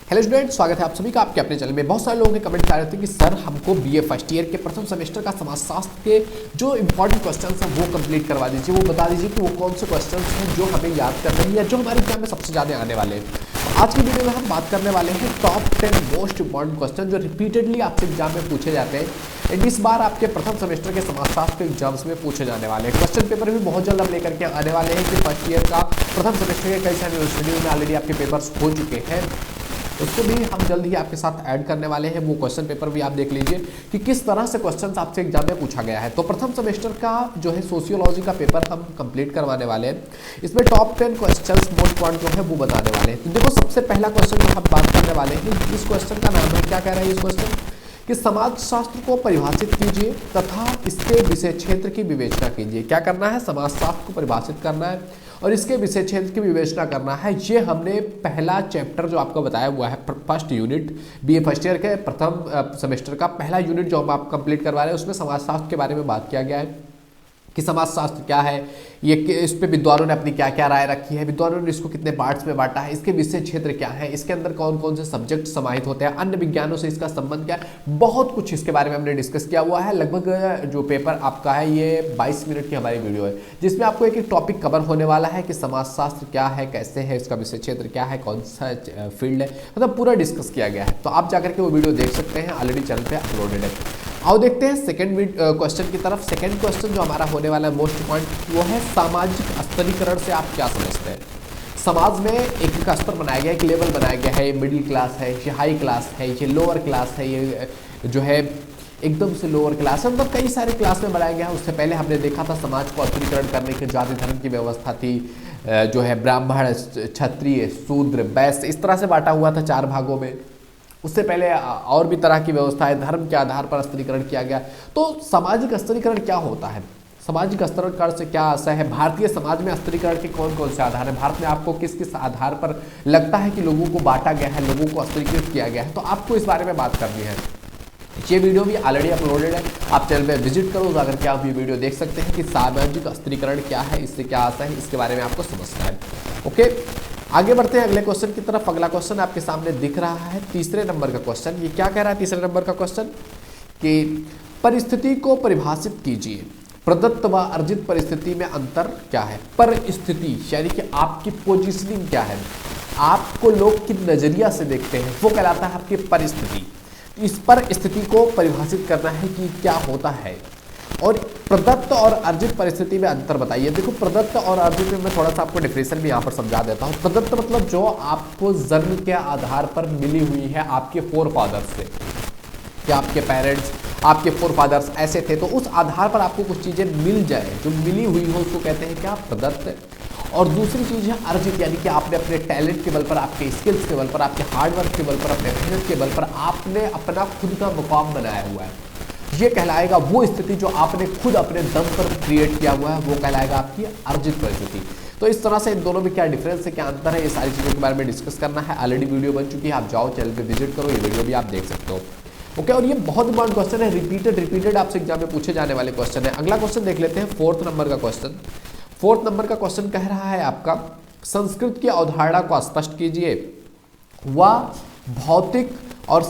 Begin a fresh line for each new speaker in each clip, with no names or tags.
Hello student, स्वागत है आप सभी का आपके अपने चैनल में। बहुत सारे लोगों के कमेंट्स आ रहे थे कि सर हमको बीए फर्स्ट ईयर के प्रथम सेमेस्टर का समाजशास्त्र के जो इंपॉर्टेंट क्वेश्चंस हैं वो कंप्लीट करवा दीजिए, वो बता दीजिए कि वो कौन से क्वेश्चंस हैं जो हमें याद करने हैं या जो हमारे एग्जाम में सबसे ज़्यादा आने वाले हैं। आज की वीडियो में हम बात करने वाले हैं टॉप 10 मोस्ट इंपॉर्टेंट क्वेश्चन जो रिपीटेडली आपसे एग्जाम में पूछे जाते हैं एंड इस बार आपके प्रथम सेमेस्टर के समाजशास्त्र के एग्जाम्स में पूछे जाने वाले हैं। क्वेश्चन पेपर भी बहुत जल्द हम लेकर के आने वाले हैं कि फर्स्ट ईयर का प्रथम सेमेस्टर के कई सारे यूनिवर्सिटियों में ऑलरेडी आपके पेपर्स हो चुके हैं, उसको भी हम जल्द ही आपके साथ ऐड करने वाले हैं। वो क्वेश्चन पेपर भी आप देख लीजिए कि किस तरह से क्वेश्चंस आपसे एग्जाम में पूछा गया है। तो प्रथम सेमेस्टर का जो है सोशियोलॉजी का पेपर हम कंप्लीट करवाने वाले हैं। इसमें टॉप 10 क्वेश्चंस मोस्ट पॉइंट जो है वो बताने वाले हैं। तो देखो, सबसे पहला क्वेश्चन जो हम बात करने वाले हैं, इस क्वेश्चन का नाम है, क्या कह रहा है इस क्वेश्चन कि समाजशास्त्र को परिभाषित कीजिए तथा इसके विषय क्षेत्र की विवेचना कीजिए। क्या करना है? समाजशास्त्र को परिभाषित करना है और इसके विषय क्षेत्र की विवेचना करना है। ये हमने पहला चैप्टर जो आपको बताया हुआ है, first unit BA first year के प्रथम सेमेस्टर का पहला यूनिट जो हम आप कंप्लीट करवा रहे हैं, उसमें समाजशास्त्र के बारे में बात किया गया है कि समाजशास्त्र क्या है, ये इस पे विद्वानों ने अपनी क्या क्या राय रखी है, विद्वानों ने इसको कितने पार्ट्स में बांटा है, इसके विषय क्षेत्र क्या है, इसके अंदर कौन कौन से सब्जेक्ट समाहित होते हैं, अन्य विज्ञानों से इसका संबंध क्या है, बहुत कुछ इसके बारे में हमने डिस्कस किया हुआ है। लगभग जो पेपर आपका है ये 22 मिनट की हमारी वीडियो है, जिसमें आपको एक एक टॉपिक कवर होने वाला है कि समाजशास्त्र क्या है, कैसे है, इसका विषय क्षेत्र क्या है, कौन सा फील्ड है, मतलब पूरा डिस्कस किया गया है। तो आप जाकर के वो वीडियो देख सकते हैं, ऑलरेडी चैनल पे अपलोडेड है। आओ देखते हैं सेकंड क्वेश्चन की तरफ। सेकंड क्वेश्चन जो हमारा होने वाला है मोस्ट पॉइंट, वो है सामाजिक स्तरीकरण से आप क्या समझते हैं। समाज में एक स्तर बनाया गया है, एक लेवल बनाया गया है, ये मिडिल क्लास है, ये हाई क्लास है, ये लोअर क्लास है, ये जो है एकदम से लोअर क्लास है, मतलब कई सारे क्लास में बनाया गया है। उससे पहले हमने देखा था समाज को स्तरीकरण करने की जाति धर्म की व्यवस्था थी, जो है ब्राह्मण, क्षत्रिय, शूद्र, वैश्य, इस तरह से बांटा हुआ था 4 भागों में। उससे पहले और भी तरह की व्यवस्था है, धर्म के आधार पर स्तरीकरण किया गया। तो सामाजिक स्तरीकरण क्या होता है, सामाजिक स्तरीकरण से क्या आशय है, भारतीय समाज में स्तरीकरण के कौन कौन से आधार है, भारत में आपको किस किस आधार पर लगता है कि लोगों को बांटा गया है, लोगों को स्तरीकृत किया गया है, तो आपको इस बारे में बात करनी है। ये वीडियो भी ऑलरेडी अपलोडेड है, आप चैनल पे विजिट करो, जाकर के आप ये वीडियो देख सकते हैं कि सामाजिक स्तरीकरण क्या है, इससे क्या आशय है, इसके बारे में आपको समझना है। ओके, आगे बढ़ते हैं अगले क्वेश्चन की तरफ। अगला क्वेश्चन आपके सामने दिख रहा है, तीसरे नंबर का क्वेश्चन। ये क्या कह रहा है तीसरे नंबर का क्वेश्चन कि परिस्थिति को परिभाषित कीजिए, प्रदत्त व अर्जित परिस्थिति में अंतर क्या है। परिस्थिति यानी कि आपकी पोजीशनिंग क्या है, आपको लोग किस नजरिया से देखते हैं, वो कहलाता है आपकी परिस्थिति। इस पर स्थिति को परिभाषित करना है कि क्या होता है। और प्रदत्त और अर्जित परिस्थिति में अंतर बताइए। देखो, प्रदत्त और अर्जित में मैं थोड़ा सा आपको डिफरेंशियल भी यहाँ पर समझा देता हूँ। प्रदत्त मतलब जो आपको जन्म के आधार पर मिली हुई है आपके फोर फादर्स से, कि आपके पेरेंट्स, आपके फोर फादर्स ऐसे थे, तो उस आधार पर आपको कुछ चीज़ें मिल जाए, जो मिली हुई हो, उसको कहते हैं क्या, प्रदत्त। और दूसरी चीज़ है अर्जित, यानी कि आपने अपने टैलेंट के बल पर, आपके स्किल्स के बल पर, आपके हार्डवर्क के बल पर, अपने मेहनत के बल पर आपने अपना खुद का मुकाम बनाया हुआ है। ये कहलाएगा वो स्थिति जो आपने खुद अपने दम पर क्रिएट किया हुआ है, वो कहलाएगा आपकी अर्जित परिस्थिति। तो इस तरह से इन दोनों में क्या डिफरेंस है, क्या अंतर है, ये सारी चीज़ों के बारे में डिस्कस करना है। ऑलरेडी वीडियो बन चुकी है, आप जाओ चैनल पे विजिट करो, ये वीडियो भी आप देख सकते हो। ओके, और ये बहुत इंपॉर्टेंट क्वेश्चन है, रिपीटेड आपसे एग्जाम में पूछे जाने वाले क्वेश्चन है। अगला क्वेश्चन देख लेते हैं, फोर्थ नंबर का क्वेश्चन। फोर्थ नंबर का क्वेश्चन कह रहा है आपका, संस्कृत की अवधारणा को स्पष्ट कीजिए व भौतिक और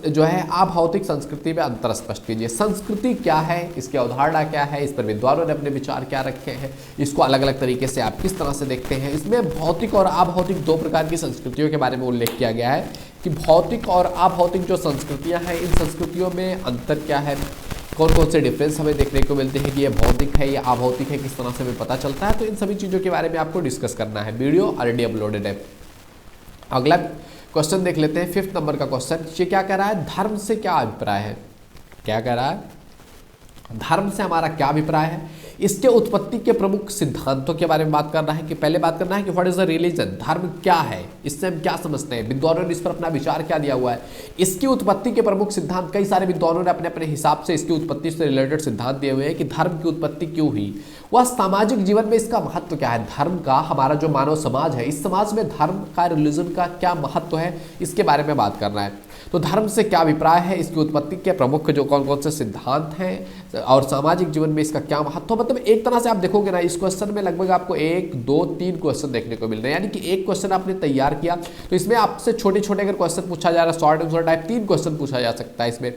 जो है अभौतिक संस्कृति में अंतर स्पष्ट कीजिए। संस्कृति क्या है, इसकी अवधारणा क्या है, इस पर विद्वानों ने अपने विचार क्या रखे हैं, इसको अलग अलग तरीके से आप किस तरह से देखते हैं। इसमें भौतिक और अभौतिक 2 प्रकार की संस्कृतियों के बारे में उल्लेख किया गया है कि भौतिक और अभौतिक जो संस्कृतियाँ हैं, इन संस्कृतियों में अंतर क्या है, कौन कौन से डिफरेंस हमें देखने को मिलते हैं कि ये भौतिक है या अभौतिक है, किस तरह से हमें पता चलता है। तो इन सभी चीज़ों के बारे में आपको डिस्कस करना है, वीडियो ऑलरेडी अपलोडेड है। अगला क्वेश्चन देख लेते हैं, फिफ्थ नंबर का क्वेश्चन। ये क्या कह रहा है, धर्म से क्या अभिप्राय है। क्या कह रहा है, धर्म से हमारा क्या अभिप्राय है, इसके उत्पत्ति के प्रमुख सिद्धांतों के बारे में बात करना है। कि पहले बात करना है कि व्हाट इज द रिलीजन, धर्म क्या है, इससे हम क्या समझते हैं, विद्वानों ने इस पर अपना विचार क्या दिया हुआ है। इसकी उत्पत्ति के प्रमुख सिद्धांत, कई सारे विद्वानों ने अपने अपने हिसाब से इसकी उत्पत्ति से रिलेटेड सिद्धांत दिए हुए हैं कि धर्म की उत्पत्ति क्यों हुई, वह सामाजिक जीवन में इसका महत्व क्या है, धर्म का, हमारा जो मानव समाज है, इस समाज में धर्म का, रिलीजन का क्या महत्व है, इसके बारे में बात करना है। तो धर्म से क्या अभिप्राय है, इसकी उत्पत्ति के प्रमुख जो कौन कौन से सिद्धांत हैं और सामाजिक जीवन में इसका क्या महत्व। मतलब एक तरह से आप देखोगे ना, इस क्वेश्चन में लगभग आपको 1 2 3 क्वेश्चन देखने को मिल रहे हैं, यानी कि एक क्वेश्चन आपने तैयार किया तो इसमें आपसे छोटे छोटे अगर क्वेश्चन पूछा जा रहा है, शॉर्ट आंसर टाइप 3 क्वेश्चन पूछा जा सकता है। इसमें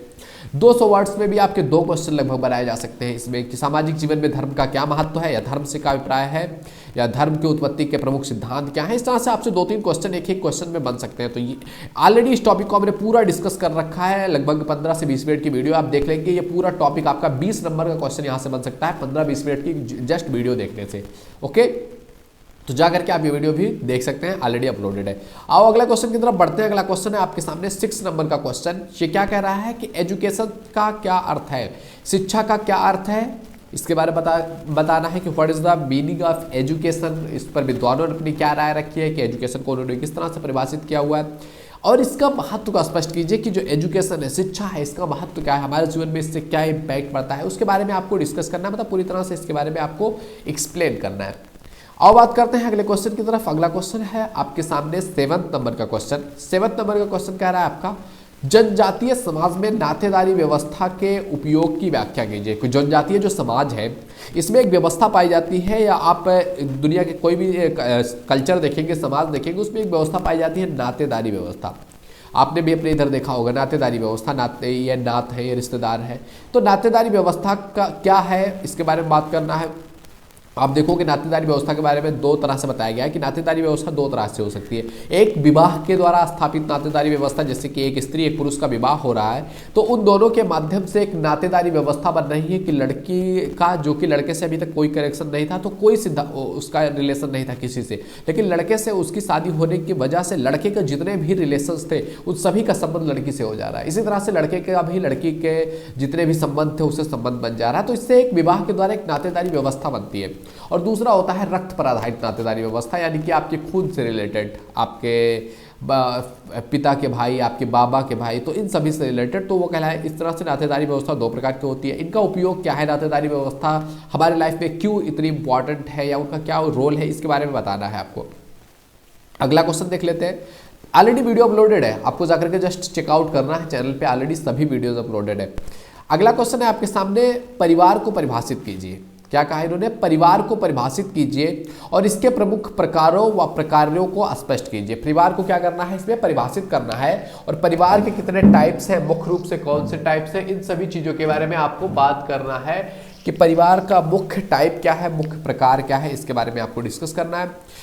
200 वर्ड्स में भी आपके 2 क्वेश्चन लगभग बनाए जा सकते हैं इसमें, कि सामाजिक जीवन में धर्म का क्या महत्व है, या धर्म से क्या अभिप्राय है, या धर्म की उत्पत्ति के प्रमुख सिद्धांत क्या है। इस तरह से आपसे 2-3 क्वेश्चन एक क्वेश्चन में बन सकते हैं। तो ये ऑलरेडी इस टॉपिक को हमने पूरा डिस्कस कर रखा है, लगभग 15 से 20 मिनट की वीडियो आप देख लेंगे। ये पूरा टॉपिक आपका 20 नंबर का क्वेश्चन यहाँ से बन सकता है 15-20 मिनट की जस्ट वीडियो देखने से। ओके, तो जा करके आप ये वीडियो भी देख सकते हैं, ऑलरेडी अपलोडेड है। आओ अगला क्वेश्चन की तरफ बढ़ते हैं। अगला क्वेश्चन है आपके सामने 6 नंबर का क्वेश्चन। ये क्या कह रहा है कि एजुकेशन का क्या अर्थ है, शिक्षा का क्या अर्थ है, इसके बारे में बताना है कि what is the meaning of education. इस पर विद्वानों ने अपनी क्या राय रखी है कि एजुकेशन को उन्होंने किस तरह से परिभाषित किया हुआ है, और इसका महत्व को स्पष्ट कीजिए कि जो एजुकेशन है, शिक्षा है, इसका महत्व क्या है, हमारे जीवन में इससे क्या इम्पैक्ट पड़ता है, उसके बारे में आपको डिस्कस करना है। मतलब पूरी तरह से इसके बारे में आपको एक्सप्लेन करना है। अब बात करते हैं अगले क्वेश्चन की तरफ। अगला क्वेश्चन है आपके सामने 7 नंबर का क्वेश्चन। 7 नंबर का क्वेश्चन कह रहा है आपका, जनजातीय समाज में नातेदारी व्यवस्था के उपयोग की व्याख्या कीजिए। कोई जनजातीय जो समाज है इसमें एक व्यवस्था पाई जाती है, या आप दुनिया के कोई भी कल्चर देखेंगे, समाज देखेंगे, उसमें एक व्यवस्था पाई जाती है नातेदारी व्यवस्था। आपने भी अपने इधर देखा होगा नातेदारी व्यवस्था, नाते ये नात है, ये रिश्तेदार है। तो नातेदारी व्यवस्था का क्या है, इसके बारे में बात करना है। आप देखोगे नातेदारी व्यवस्था के बारे में 2 तरह से बताया गया है कि नातेदारी व्यवस्था 2 तरह से हो सकती है। एक विवाह के द्वारा स्थापित नातेदारी व्यवस्था, जैसे कि एक स्त्री एक पुरुष का विवाह हो रहा है तो उन दोनों के माध्यम से एक नातेदारी व्यवस्था बन रही है कि लड़की का, जो कि लड़के से अभी तक कोई कनेक्शन नहीं था, तो कोई सीधा उसका रिलेशन नहीं था किसी से, लेकिन लड़के से उसकी शादी होने की वजह से लड़के के जितने भी रिलेशन थे उन सभी का संबंध लड़की से हो जा रहा है। इसी तरह से लड़के का भी लड़की के जितने भी संबंध थे उससे संबंध बन जा रहा है। तो इससे एक विवाह के द्वारा एक नातेदारी व्यवस्था बनती है। और दूसरा होता है रक्त पर आधारित नातेदारी व्यवस्था, यानी कि आपके खून से रिलेटेड, आपके पिता के भाई, आपके बाबा के भाई, तो इन सभी से रिलेटेड, तो वो कहलाए। इस तरह से नातेदारी व्यवस्था 2 प्रकार की होती है। इनका उपयोग क्या है, नातेदारी व्यवस्था हमारे लाइफ में क्यों इतनी इंपॉर्टेंट है, या उनका क्या रोल है, इसके बारे में बताना है आपको। अगला क्वेश्चन देख लेते हैं। ऑलरेडी वीडियो अपलोडेड है, आपको जाकर के जस्ट चेकआउट करना है, चैनल पे ऑलरेडी सभी वीडियोज अपलोडेड है। अगला क्वेश्चन है आपके सामने, परिवार को परिभाषित कीजिए। क्या कहा इन्होंने, परिवार को परिभाषित कीजिए और इसके प्रमुख प्रकारों व प्रकारों को स्पष्ट कीजिए। परिवार को क्या करना है, इसमें परिभाषित करना है, और परिवार के कितने टाइप्स हैं, मुख्य रूप से कौन से टाइप्स हैं, इन सभी चीजों के बारे में आपको बात करना है कि परिवार का मुख्य टाइप क्या है, मुख्य प्रकार क्या है, इसके बारे में आपको डिस्कस करना है।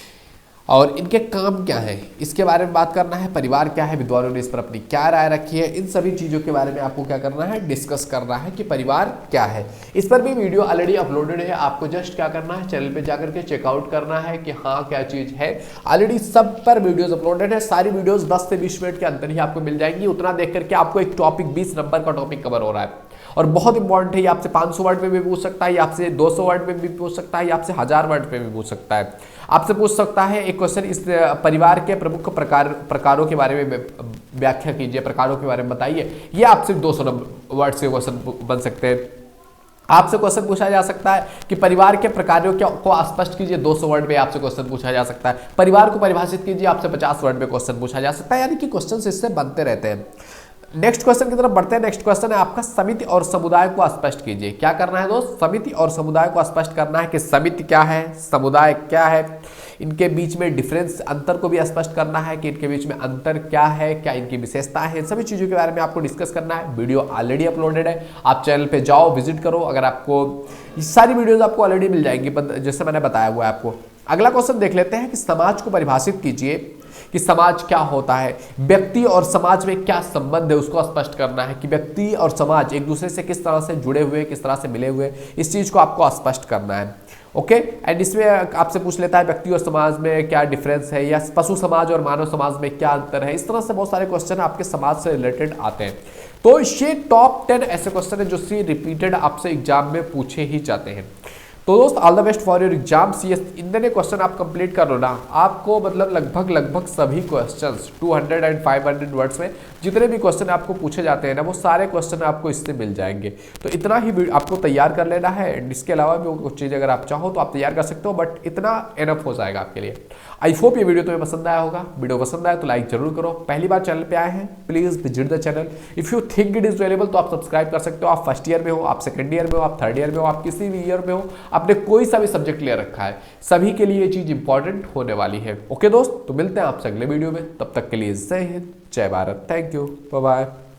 और इनके काम क्या है, इसके बारे में बात करना है। परिवार क्या है, विद्वानों ने इस पर अपनी क्या राय रखी है, इन सभी चीज़ों के बारे में आपको क्या करना है, डिस्कस करना है कि परिवार क्या है। इस पर भी वीडियो ऑलरेडी अपलोडेड है, आपको जस्ट क्या करना है, चैनल पे जाकर के चेकआउट करना है कि हाँ क्या चीज़ है। ऑलरेडी सब पर वीडियोज अपलोडेड है, सारी वीडियोज 10 से 20 मिनट के अंदर ही आपको मिल जाएंगी। उतना देख करके आपको एक टॉपिक 20 नंबर का टॉपिक कवर हो रहा है, और बहुत इंपॉर्टेंट है। ये आपसे 500 वर्ड में भी पूछ सकता है, ये आपसे 200 वर्ड में भी पूछ सकता है, ये आपसे 1000 वर्ड में भी पूछ सकता है। आपसे पूछ सकता है एक क्वेश्चन, इस परिवार के प्रमुख प्रकारों के बारे में व्याख्या कीजिए, प्रकारों के बारे में बताइए। ये आपसे 200 वर्ड से क्वेश्चन बन सकते हैं। आपसे क्वेश्चन पूछा जा सकता है कि परिवार के प्रकारों को स्पष्ट कीजिए, 200 वर्ड में आपसे क्वेश्चन पूछा जा सकता है। परिवार को परिभाषित कीजिए, आपसे 50 वर्ड में क्वेश्चन पूछा जा सकता है। यानी कि क्वेश्चन इससे बनते रहते हैं। नेक्स्ट क्वेश्चन की तरफ बढ़ते हैं। नेक्स्ट क्वेश्चन है आपका, समिति और समुदाय को स्पष्ट कीजिए। क्या करना है दोस्त, समिति और समुदाय को स्पष्ट करना है कि समिति क्या है, समुदाय क्या है, इनके बीच में डिफरेंस, अंतर को भी स्पष्ट करना है कि इनके बीच में अंतर क्या है, क्या इनकी विशेषता है, सभी चीज़ों के बारे में आपको डिस्कस करना है। वीडियो ऑलरेडी अपलोडेड है, आप चैनल पे जाओ, विजिट करो। अगर आपको ये सारी वीडियोज आपको ऑलरेडी मिल जाएंगी जैसे मैंने बताया हुआ है आपको। अगला क्वेश्चन देख लेते हैं कि समाज को परिभाषित कीजिए कि समाज क्या होता है, व्यक्ति और समाज में क्या संबंध है, उसको स्पष्ट करना है कि व्यक्ति और समाज एक दूसरे से किस तरह से जुड़े हुए, किस तरह से मिले हुए, इस चीज को आपको स्पष्ट करना है। ओके, एंड इसमें आपसे पूछ लेता है व्यक्ति और समाज में क्या डिफरेंस है, या पशु समाज और मानव समाज में क्या अंतर है। इस तरह से बहुत सारे क्वेश्चन आपके समाज से रिलेटेड आते हैं। तो ये टॉप 10 ऐसे क्वेश्चन है जो सी रिपीटेड आपसे एग्जाम में पूछे ही जाते हैं। तो दोस्त all the best for your exam CS. इतने क्वेश्चन आप कंप्लीट कर लो ना, आपको मतलब लगभग सभी क्वेश्चंस 200 एंड 500 वर्ड्स में जितने भी क्वेश्चन आपको पूछे जाते हैं ना, वो सारे क्वेश्चन आपको इससे मिल जाएंगे। तो इतना ही आपको तैयार कर लेना है, एंड इसके अलावा भी कुछ चीज़ अगर आप चाहो तो आप तैयार कर सकते हो, बट इतना एनफ हो जाएगा आपके लिए। आई होप ये वीडियो तुम्हें पसंद आया होगा। वीडियो पसंद आया तो लाइक जरूर करो। पहली बार चैनल पे आए हैं, please visit the channel. If you think it is valuable तो आप सब्सक्राइब कर सकते हो। आप फर्स्ट ईयर में हो, आप सेकंड ईयर में हो, आप थर्ड ईयर में हो, आप किसी भी ईयर में हो, आपने कोई सा भी सब्जेक्ट ले रखा है, सभी के लिए ये चीज इंपॉर्टेंट होने वाली है। ओके दोस्त, तो मिलते हैं आपसे अगले वीडियो में। तब तक के लिए जय हिंद, जय Bharat, thank you, bye bye.